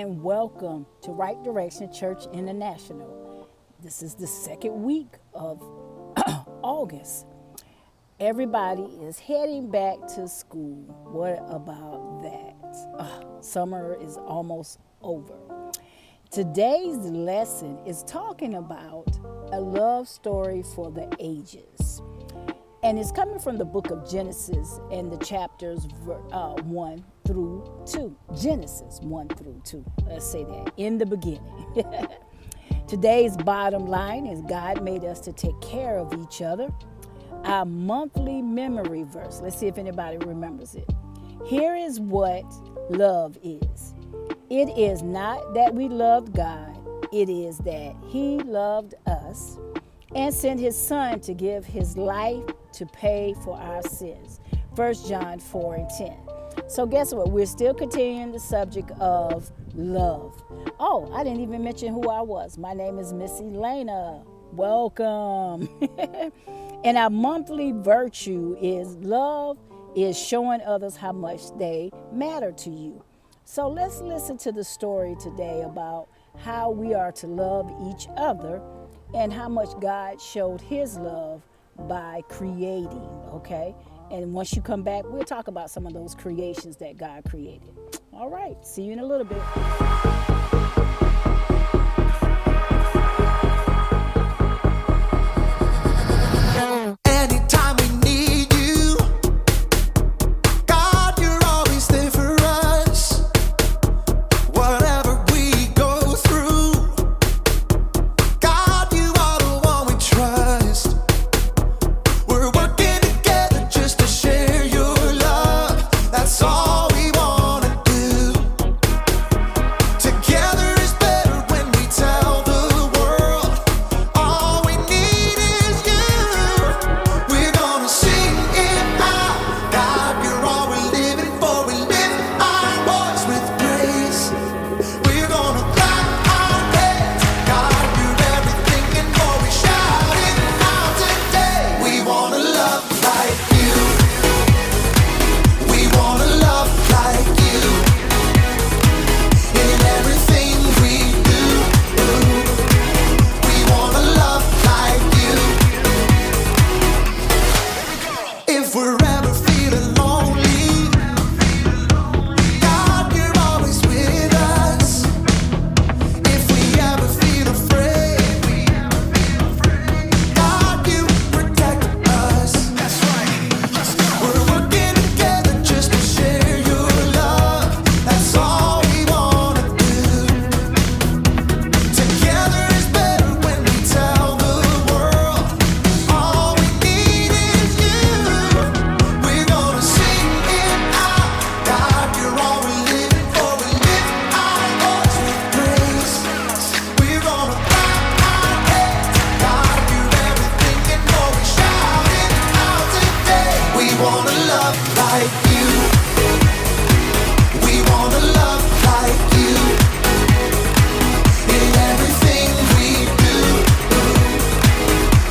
and welcome to Right Direction Church International. This is the second week of August. Everybody is heading back to school. What about that? Summer is almost over. Today's lesson is talking about a love story for the ages. And it's coming from the book of Genesis and the chapters 1 through 2. Genesis 1 through 2. Let's say that. In the beginning. Today's bottom line is God made us to take care of each other. Our monthly memory verse. Let's see if anybody remembers it. Here is what love is. It is not that we loved God. It is that He loved us and sent His Son to give His life to pay for our sins. 1 John 4 and 10. So guess what? We're still continuing the subject of love. Oh, I didn't even mention who I was. My name is Miss Elaina. Welcome. And our monthly virtue is love is showing others how much they matter to you. So let's listen to the story today about how we are to love each other and how much God showed His love by creating, okay? And once you come back, we'll talk about some of those creations that God created. All right, see you in a little bit. Anytime we need you, God, you're always there for us. Whatever we go through, God, you are the one we trust. We're working together just to share your love. That's all we wanna do. Together is better when we tell the world all we need is you. We're gonna sing it out. God, you're all we're living for. We lift our voice with praise. We're gonna clap our hands. God, you're everything and more. We shout it out today. We wanna love like you. We wanna love like you. In everything we do, we wanna love like you. If we're ever feeling lonely, God, you're always with us. If we ever feel afraid, God, you protect us. That's right. We're working together just to share your love. That's all we wanna do. Together is better when we tell the world all we need is you. We're gonna sing it out. God, you're all we're living for. We lift our voice with praise. We're gonna clap our hands. God, you're everything and more. We shout it out today. We wanna love like you. We wanna love like you. In everything we do,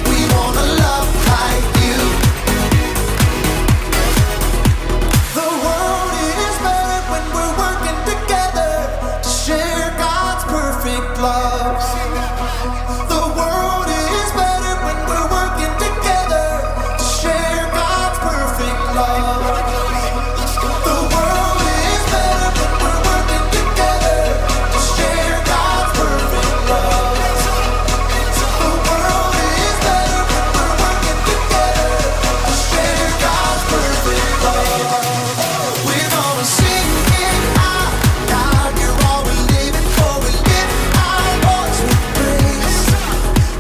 we wanna love like you. The world is better when we're working together to share God's perfect love. The world is better when we're working together to share God's perfect love. The world is better when we're working together to share God's perfect love. The world is better when we're working together to share God's perfect love. We're gonna sing it out. God, you're all we're living for. We lift our voice with praise.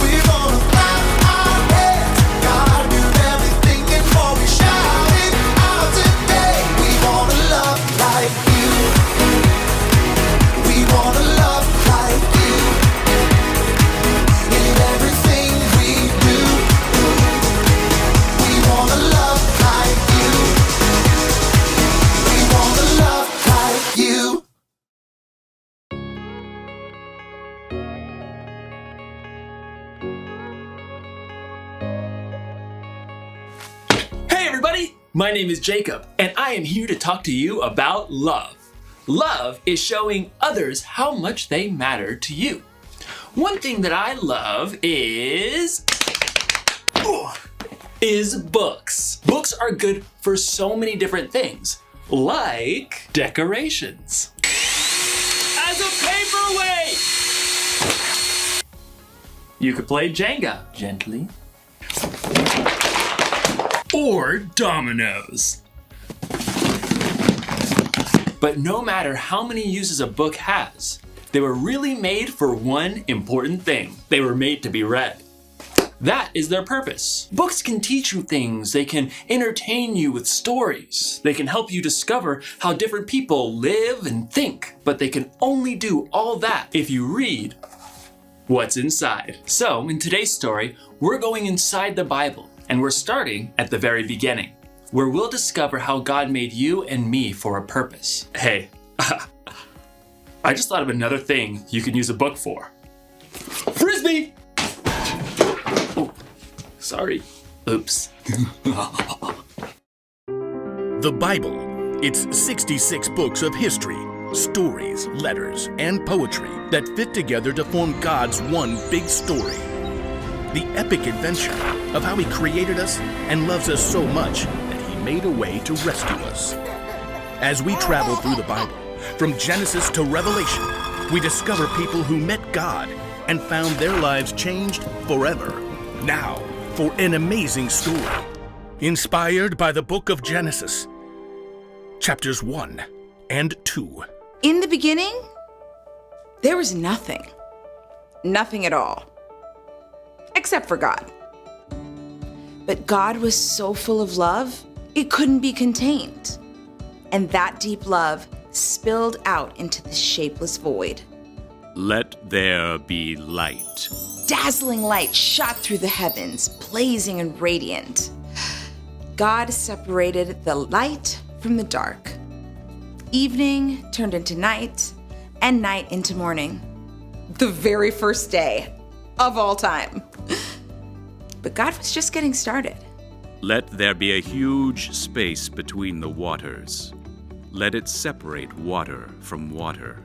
We're gonna clap our hands. God, you're everything and more. We shout it out today. We wanna love like you. We wanna love like you. In everything we do, we wanna love like you. We wanna love like you. Hey everybody, my name is Jacob, and I am here to talk to you about love. Love is showing others how much they matter to you. One thing that I love is books. Books are good for so many different things, like decorations. As a paperweight! You could play Jenga gently. Or dominoes. But no matter how many uses a book has, they were really made for one important thing. They were made to be read. That is their purpose. Books can teach you things. They can entertain you with stories. They can help you discover how different people live and think. But they can only do all that if you read what's inside. So, in today's story, we're going inside the Bible, and we're starting at the very beginning, where we'll discover how God made you and me for a purpose. Hey, I just thought of another thing you can use a book for. Frisbee! Oh, sorry. Oops. The Bible. It's 66 books of history, stories, letters, and poetry that fit together to form God's one big story. The epic adventure of how He created us and loves us so much that He made a way to rescue us. As we travel through the Bible, from Genesis to Revelation, we discover people who met God and found their lives changed forever. Now, for an amazing story, inspired by the book of Genesis, chapters 1 and 2. In the beginning, there was nothing. Nothing at all. Except for God. But God was so full of love, it couldn't be contained. And that deep love spilled out into the shapeless void. Let there be light. Dazzling light shot through the heavens, blazing and radiant. God separated the light from the dark. Evening turned into night, and night into morning. The very first day of all time. But God was just getting started. Let there be a huge space between the waters. Let it separate water from water.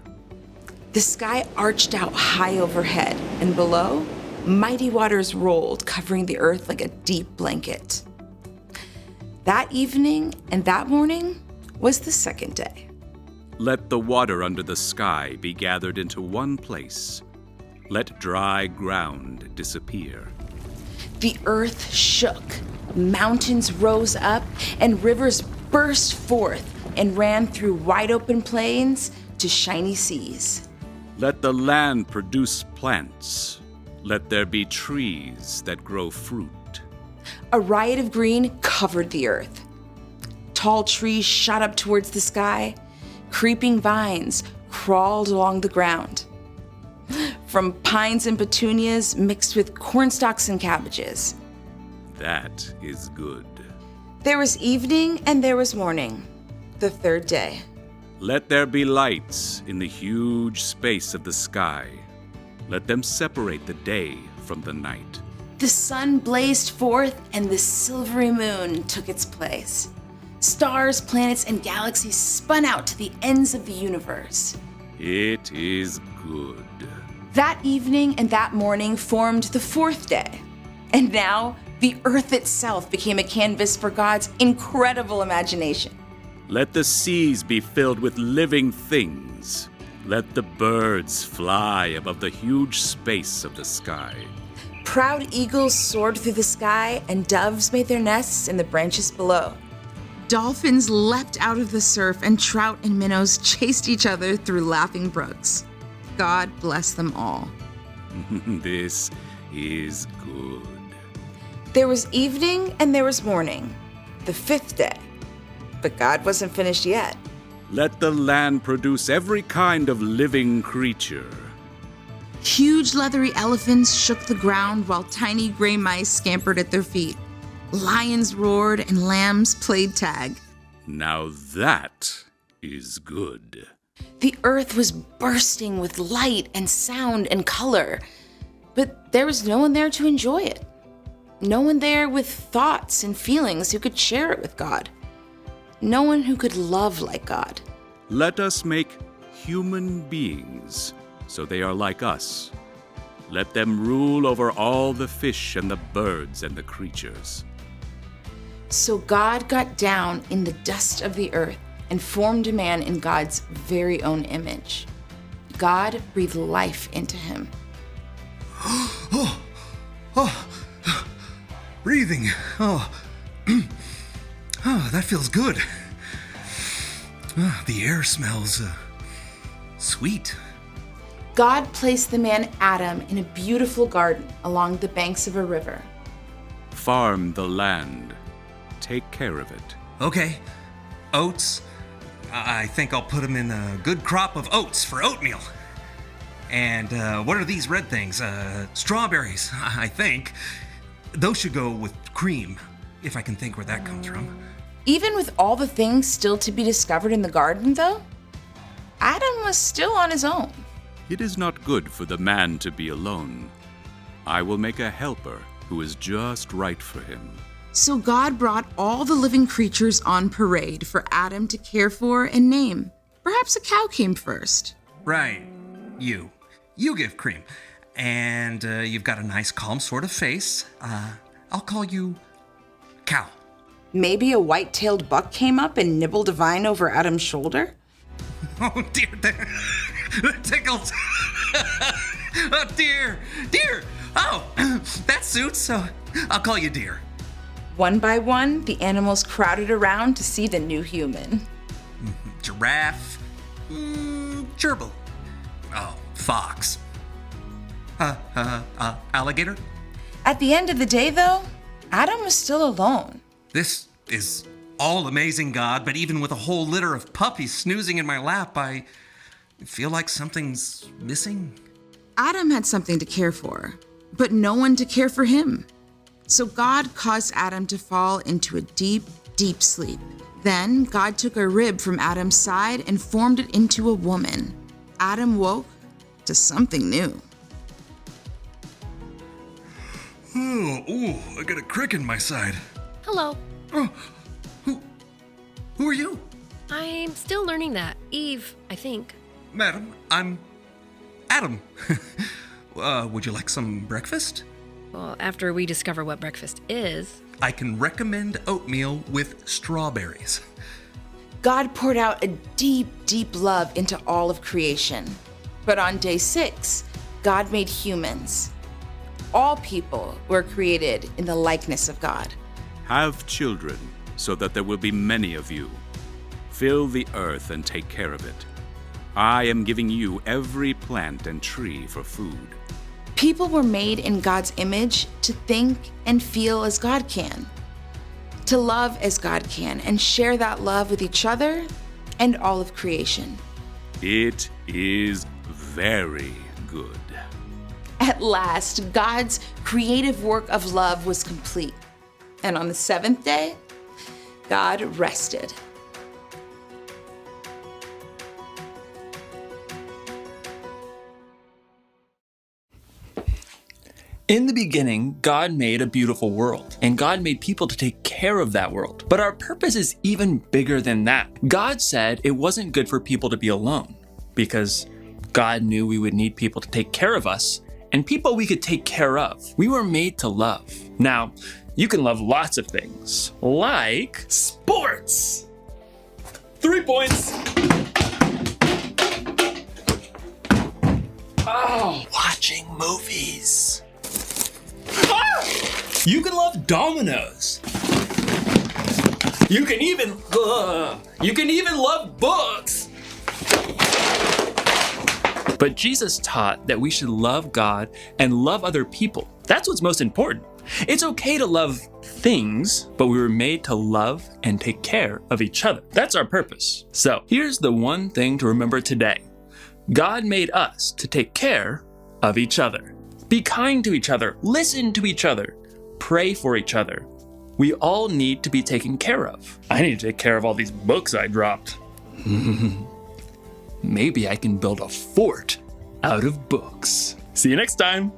The sky arched out high overhead, and below, mighty waters rolled, covering the earth like a deep blanket. That evening and that morning was the second day. Let the water under the sky be gathered into one place. Let dry ground disappear. The earth shook, mountains rose up, and rivers burst forth and ran through wide open plains to shiny seas. Let the land produce plants. Let there be trees that grow fruit. A riot of green covered the earth. Tall trees shot up towards the sky. Creeping vines crawled along the ground. From pines and petunias mixed with cornstalks and cabbages. That is good. There was evening and there was morning, the third day. Let there be lights in the huge space of the sky. Let them separate the day from the night. The sun blazed forth and the silvery moon took its place. Stars, planets, and galaxies spun out to the ends of the universe. It is good. That evening and that morning formed the fourth day. And now, the earth itself became a canvas for God's incredible imagination. Let the seas be filled with living things. Let the birds fly above the huge space of the sky. Proud eagles soared through the sky, and doves made their nests in the branches below. Dolphins leapt out of the surf, and trout and minnows chased each other through laughing brooks. God bless them all. This is good. There was evening and there was morning, the fifth day. But God wasn't finished yet. Let the land produce every kind of living creature. Huge leathery elephants shook the ground while tiny gray mice scampered at their feet. Lions roared and lambs played tag. Now that is good. The earth was bursting with light and sound and color, but there was no one there to enjoy it. No one there with thoughts and feelings who could share it with God. No one who could love like God. Let us make human beings so they are like us. Let them rule over all the fish and the birds and the creatures. So God got down in the dust of the earth and formed man in God's very own image. God breathed life into him. Breathing. Oh, that feels good. The air smells sweet. God placed the man Adam in a beautiful garden along the banks of a river. Farm the land. Take care of it. Okay, oats. I think I'll put them in a good crop of oats for oatmeal. And what are these red things? Strawberries, I think. Those should go with cream, if I can think where that comes from. Even with all the things still to be discovered in the garden, though, Adam was still on his own. It is not good for the man to be alone. I will make a helper who is just right for him. So God brought all the living creatures on parade for Adam to care for and name. Perhaps a cow came first. Right, you. You give cream. And you've got a nice calm sort of face. I'll call you Cow. Maybe a white-tailed buck came up and nibbled a vine over Adam's shoulder? Oh dear, that tickles. Oh dear. Oh, that suits, so I'll call you Deer. One by one, the animals crowded around to see the new human. Giraffe. Gerbil. Oh, fox. Alligator. At the end of the day, though, Adam was still alone. This is all amazing, God, but even with a whole litter of puppies snoozing in my lap, I feel like something's missing. Adam had something to care for, but no one to care for him. So God caused Adam to fall into a deep, deep sleep. Then God took a rib from Adam's side and formed it into a woman. Adam woke to something new. Oh, I got a crick in my side. Hello. Oh, who are you? I'm still learning that. Eve, I think. Madam, I'm Adam. Would you like some breakfast? Well, after we discover what breakfast is. I can recommend oatmeal with strawberries. God poured out a deep, deep love into all of creation. But on day 6, God made humans. All people were created in the likeness of God. Have children, so that there will be many of you. Fill the earth and take care of it. I am giving you every plant and tree for food. People were made in God's image to think and feel as God can, to love as God can, and share that love with each other and all of creation. It is very good. At last, God's creative work of love was complete. And on the 7th day, God rested. In the beginning, God made a beautiful world, and God made people to take care of that world. But our purpose is even bigger than that. God said it wasn't good for people to be alone, because God knew we would need people to take care of us, and people we could take care of. We were made to love. Now, you can love lots of things, like sports. 3 points. Oh, watching movies. You can love dominoes. You can even love books. But Jesus taught that we should love God and love other people. That's what's most important. It's okay to love things, but we were made to love and take care of each other. That's our purpose. So here's the one thing to remember today. God made us to take care of each other. Be kind to each other. Listen to each other. Pray for each other. We all need to be taken care of. I need to take care of all these books I dropped. Maybe I can build a fort out of books. See you next time.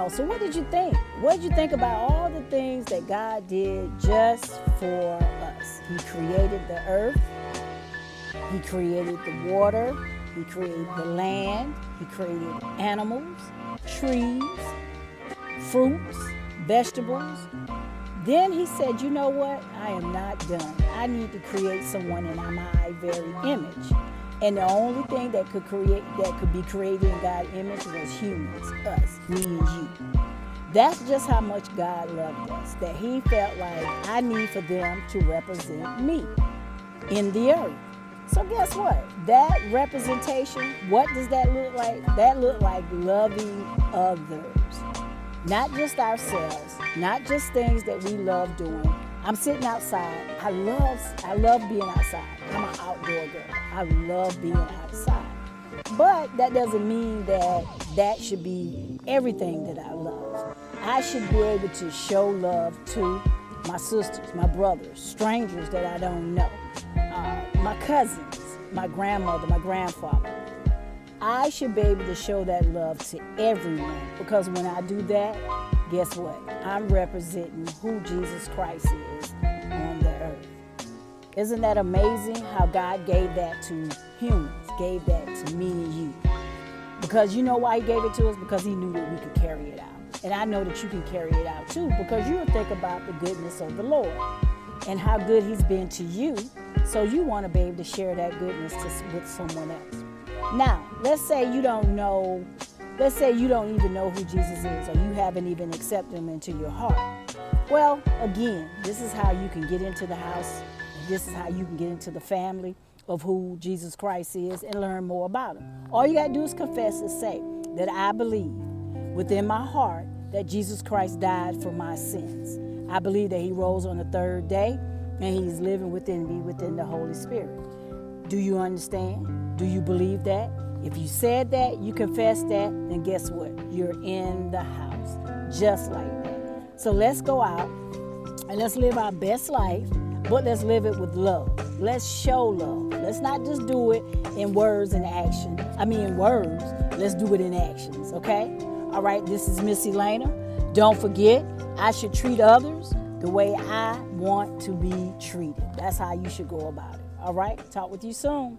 So what did you think? What did you think about all the things that God did just for us? He created the earth. He created the water. He created the land. He created animals, trees, fruits, vegetables. Then he said, you know what? I am not done. I need to create someone in my very image. And the only thing that could be created in God's image was humans, us, me and you. That's just how much God loved us, that he felt like I need for them to represent me in the earth. So guess what? That representation, what does that look like? That look like loving others. Not just ourselves, not just things that we love doing. I'm sitting outside. I love being outside. I'm an outdoor girl. I love being outside. But that doesn't mean that should be everything that I love. I should be able to show love to my sisters, my brothers, strangers that I don't know, my cousins, my grandmother, my grandfather. I should be able to show that love to everyone, because when I do that, guess what? I'm representing who Jesus Christ is on the earth. Isn't that amazing how God gave that to humans, gave that to me and you? Because you know why he gave it to us? Because he knew that we could carry it out. And I know that you can carry it out too, because you will think about the goodness of the Lord and how good he's been to you. So you want to be able to share that goodness with someone else. Now, let's say you don't even know who Jesus is, or you haven't even accepted him into your heart. Well, again, this is how you can get into the house. This is how you can get into the family of who Jesus Christ is and learn more about him. All you got to do is confess and say that I believe within my heart that Jesus Christ died for my sins. I believe that he rose on the third day and he's living within me, within the Holy Spirit. Do you understand? Do you believe that? If you said that, you confess that, then guess what? You're in the house, just like that. So let's go out and let's live our best life, but let's live it with love. Let's show love. Let's not just do it in words and action. In words. Let's do it in actions, okay? All right, this is Miss Elaina. Don't forget, I should treat others the way I want to be treated. That's how you should go about it. All right, talk with you soon.